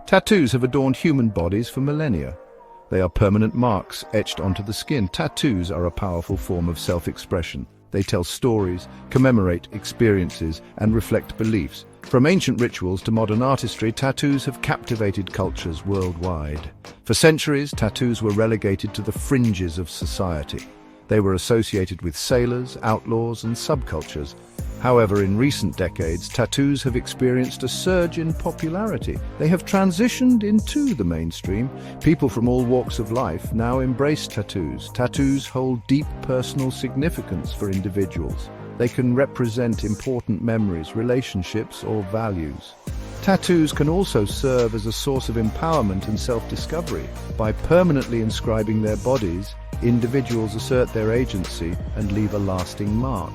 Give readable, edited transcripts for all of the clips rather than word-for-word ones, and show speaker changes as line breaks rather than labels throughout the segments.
Tattoos have adorned human bodies for millennia. They are permanent marks etched onto the skin. Tattoos are a powerful form of self-expression. They tell stories, commemorate experiences, and reflect beliefs. From ancient rituals to modern artistry, tattoos have captivated cultures worldwide. For centuries, tattoos were relegated to the fringes of society. They were associated with sailors, outlaws, and subcultures. However, in recent decades, tattoos have experienced a surge in popularity. They have transitioned into the mainstream. People from all walks of life now embrace tattoos. Tattoos hold deep personal significance for individuals. They can represent important memories, relationships, or values. Tattoos can also serve as a source of empowerment and self-discovery. By permanently inscribing their bodies, individuals assert their agency and leave a lasting mark.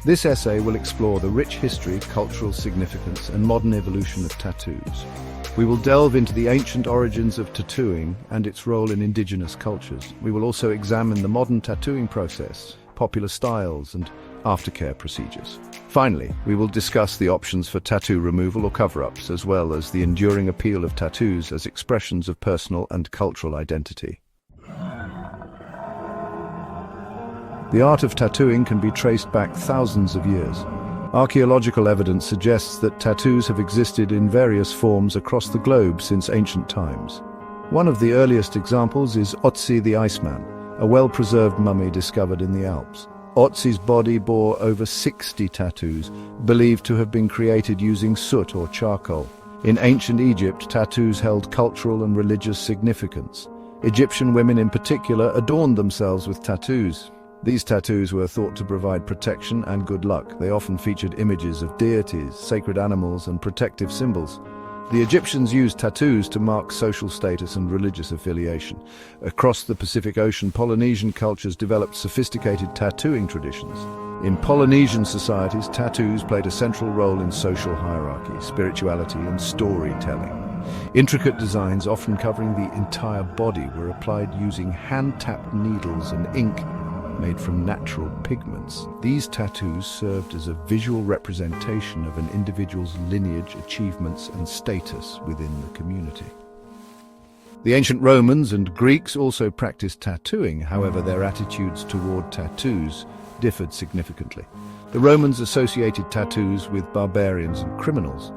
This essay will explore the rich history, cultural significance, and modern evolution of tattoos. We will delve into the ancient origins of tattooing and its role in indigenous cultures. We will also examine the modern tattooing process, popular styles, and aftercare procedures. Finally, we will discuss the options for tattoo removal or cover-ups, as well as the enduring appeal of tattoos as expressions of personal and cultural identity. The art of tattooing can be traced back thousands of years. Archaeological evidence suggests that tattoos have existed in various forms across the globe since ancient times. One of the earliest examples is Otzi the Iceman, a well-preserved mummy discovered in the Alps. Otzi's body bore over 60 tattoos, believed to have been created using soot or charcoal. In ancient Egypt, tattoos held cultural and religious significance. Egyptian women in particular adorned themselves with tattoos. These tattoos were thought to provide protection and good luck. They often featured images of deities, sacred animals, and protective symbols. The Egyptians used tattoos to mark social status and religious affiliation. Across the Pacific Ocean, Polynesian cultures developed sophisticated tattooing traditions. In Polynesian societies, tattoos played a central role in social hierarchy, spirituality, and storytelling. Intricate designs, often covering the entire body, were applied using hand-tapped needles and ink made from natural pigments. These tattoos served as a visual representation of an individual's lineage, achievements, and status within the community. The ancient Romans and Greeks also practiced tattooing. However, their attitudes toward tattoos differed significantly. The Romans associated tattoos with barbarians and criminals.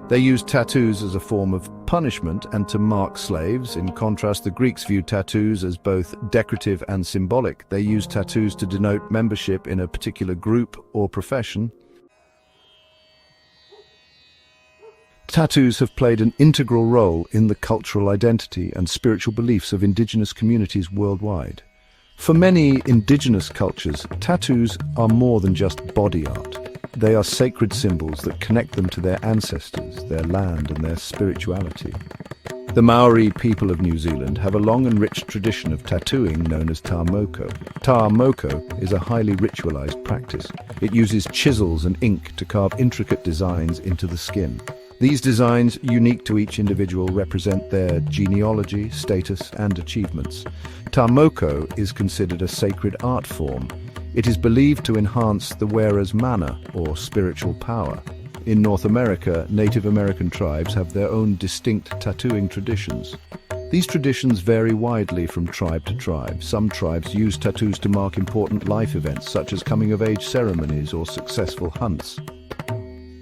They used tattoos as a form of punishment and to mark slaves. In contrast, the Greeks viewed tattoos as both decorative and symbolic. They used tattoos to denote membership in a particular group or profession. Tattoos have played an integral role in the cultural identity and spiritual beliefs of indigenous communities worldwide. For many indigenous cultures, tattoos are more than just body art. They are sacred symbols that connect them to their ancestors, their land, and their spirituality. The Maori people of New Zealand have a long and rich tradition of tattooing known as tā moko. Tā moko is a highly ritualized practice. It uses chisels and ink to carve intricate designs into the skin. These designs, unique to each individual, represent their genealogy, status, and achievements. Tā moko is considered a sacred art form. It is believed to enhance the wearer's mana, or spiritual power. In North America, Native American tribes have their own distinct tattooing traditions. These traditions vary widely from tribe to tribe. Some tribes use tattoos to mark important life events, such as coming-of-age ceremonies or successful hunts.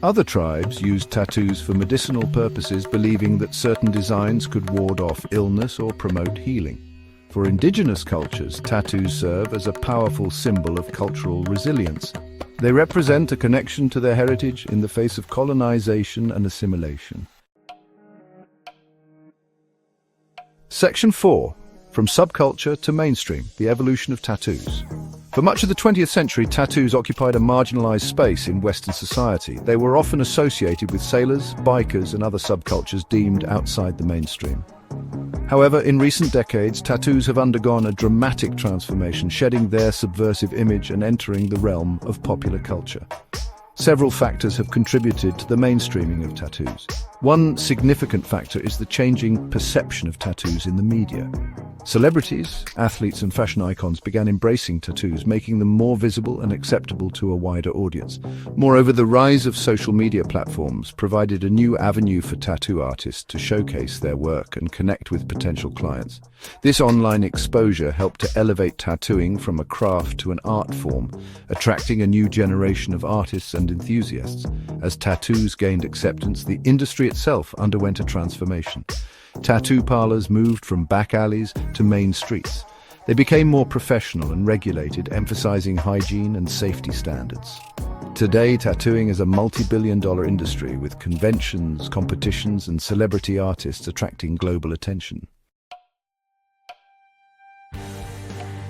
Other tribes use tattoos for medicinal purposes, believing that certain designs could ward off illness or promote healing. For indigenous cultures, tattoos serve as a powerful symbol of cultural resilience. They represent a connection to their heritage in the face of colonization and assimilation. Section 4. From subculture to mainstream, the evolution of tattoos. For much of the 20th century, tattoos occupied a marginalized space in Western society. They were often associated with sailors, bikers, and other subcultures deemed outside the mainstream. However, in recent decades, tattoos have undergone a dramatic transformation, shedding their subversive image and entering the realm of popular culture. Several factors have contributed to the mainstreaming of tattoos. One significant factor is the changing perception of tattoos in the media. Celebrities, athletes and fashion icons began embracing tattoos, making them more visible and acceptable to a wider audience. Moreover, the rise of social media platforms provided a new avenue for tattoo artists to showcase their work and connect with potential clients. This online exposure helped to elevate tattooing from a craft to an art form, attracting a new generation of artists and enthusiasts. As tattoos gained acceptance, the industry itself underwent a transformation. Tattoo parlors moved from back alleys to main streets. They became more professional and regulated, emphasizing hygiene and safety standards. Today, tattooing is a multi-billion-dollar industry with conventions, competitions, and celebrity artists attracting global attention.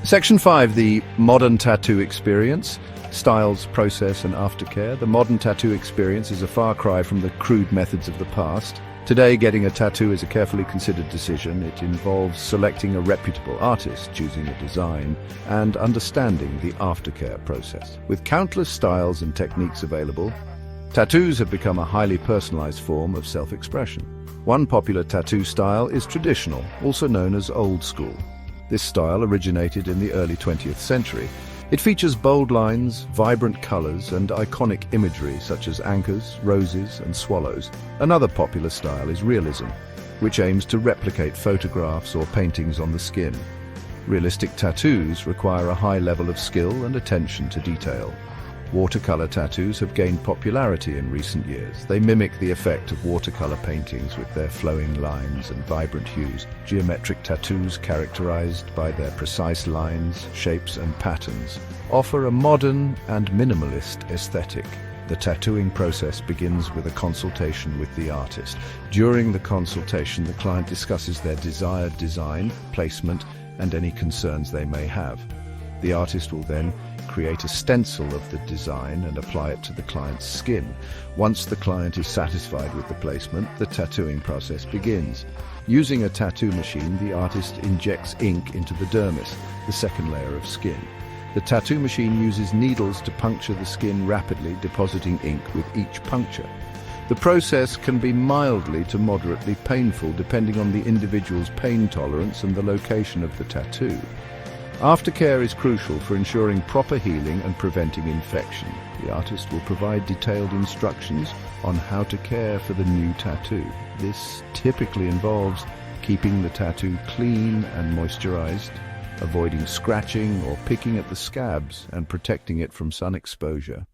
Section 5, the modern tattoo experience. Styles, process, and aftercare. The modern tattoo experience is a far cry from the crude methods of the past. Today, getting a tattoo is a carefully considered decision. It involves selecting a reputable artist, choosing a design, and understanding the aftercare process. With countless styles and techniques available, tattoos have become a highly personalized form of self-expression. One popular tattoo style is traditional, also known as old school. This style originated in the early 20th century. It features bold lines, vibrant colors, and iconic imagery such as anchors, roses, and swallows. Another popular style is realism, which aims to replicate photographs or paintings on the skin. Realistic tattoos require a high level of skill and attention to detail. Watercolor tattoos have gained popularity in recent years. They mimic the effect of watercolor paintings with their flowing lines and vibrant hues. Geometric tattoos, characterized by their precise lines, shapes, and patterns, offer a modern and minimalist aesthetic. The tattooing process begins with a consultation with the artist. During the consultation, the client discusses their desired design, placement, and any concerns they may have. The artist will then create a stencil of the design and apply it to the client's skin. Once the client is satisfied with the placement, the tattooing process begins. Using a tattoo machine, the artist injects ink into the dermis, the second layer of skin. The tattoo machine uses needles to puncture the skin rapidly, depositing ink with each puncture. The process can be mildly to moderately painful depending on the individual's pain tolerance and the location of the tattoo. Aftercare is crucial for ensuring proper healing and preventing infection. The artist will provide detailed instructions on how to care for the new tattoo. This typically involves keeping the tattoo clean and moisturized, avoiding scratching or picking at the scabs, and protecting it from sun exposure.